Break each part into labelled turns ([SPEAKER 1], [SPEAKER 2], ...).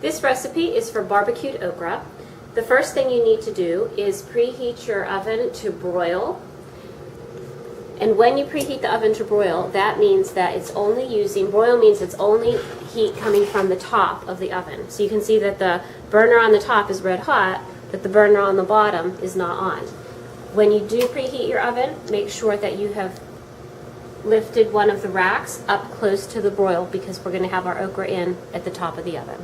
[SPEAKER 1] This recipe is for barbecued okra. The first thing you need to do is preheat your oven to broil. And when you preheat the oven to broil, that means that it's only using, broil means it's only heat coming from the top of the oven. So you can see that the burner on the top is red hot, but the burner on the bottom is not on. When you do preheat your oven, make sure that you have lifted one of the racks up close to the broil because we're going to have our okra in at the top of the oven.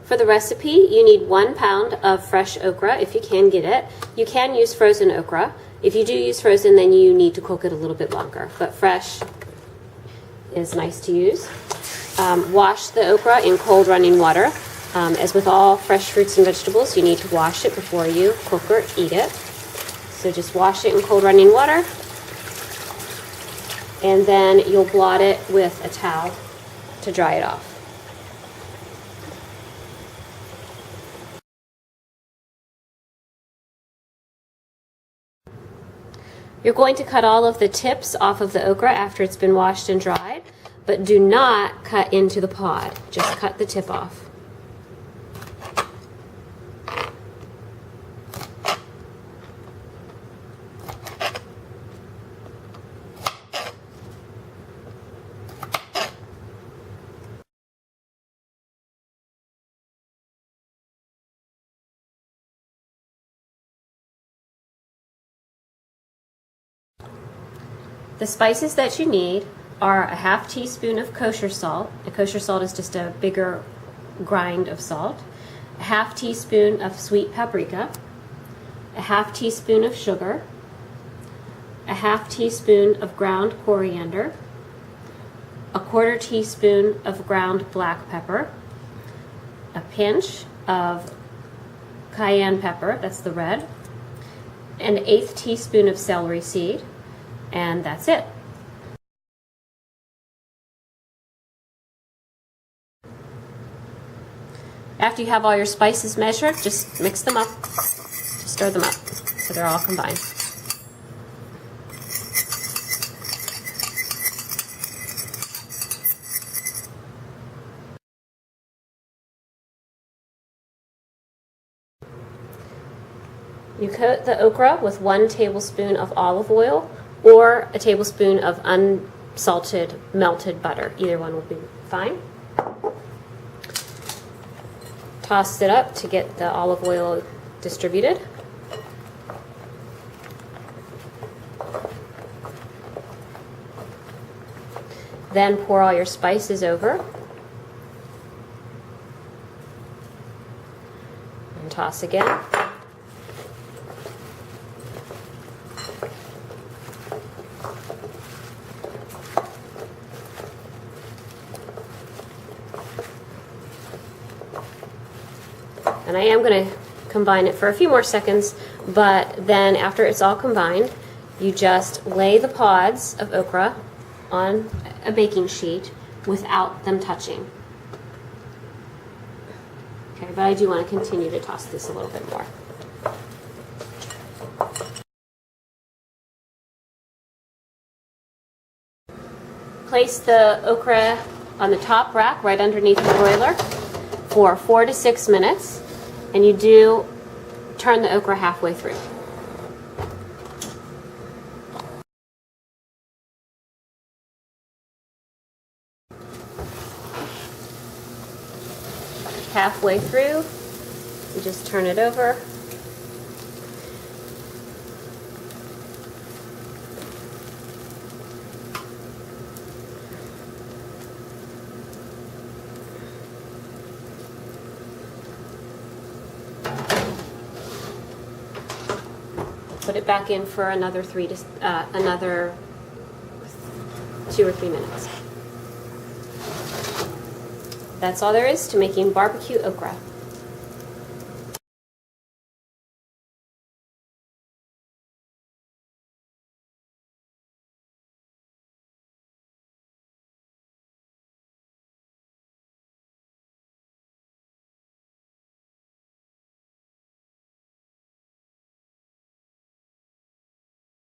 [SPEAKER 1] For the recipe, you need 1 pound of fresh okra if you can get it. You can use frozen okra. If you do use frozen, then you need to cook it a little bit longer, but fresh is nice to use. Wash the okra in cold running water. As with all fresh fruits and vegetables, you need to wash it before you cook or eat it. So just wash it in cold running water, and then you'll blot it with a towel to dry it off. You're going to cut all of the tips off of the okra after it's been washed and dried, but do not cut into the pod. Just cut the tip off. The spices that you need are a ½ teaspoon of kosher salt. A kosher salt is just a bigger grind of salt. A ½ teaspoon of sweet paprika. A ½ teaspoon of sugar. A ½ teaspoon of ground coriander. A ¼ teaspoon of ground black pepper. A pinch of cayenne pepper, that's the red. An ⅛ teaspoon of celery seed. And that's it. After you have all your spices measured, just mix them up, stir them up so they're all combined. You coat the okra with 1 tablespoon of olive oil or a tablespoon of unsalted melted butter. Either one will be fine. Toss it up to get the olive oil distributed. Then pour all your spices over and toss again. And I am going to combine it for a few more seconds, but then after it's all combined, you just lay the pods of okra on a baking sheet without them touching. Okay, but I do want to continue to toss this a little bit more. Place the okra on the top rack right underneath the broiler for 4 to 6 minutes. And you do turn the okra halfway through. Halfway through, you just turn it over. Put it back in for another 2 or 3 minutes. That's all there is to making barbecue okra.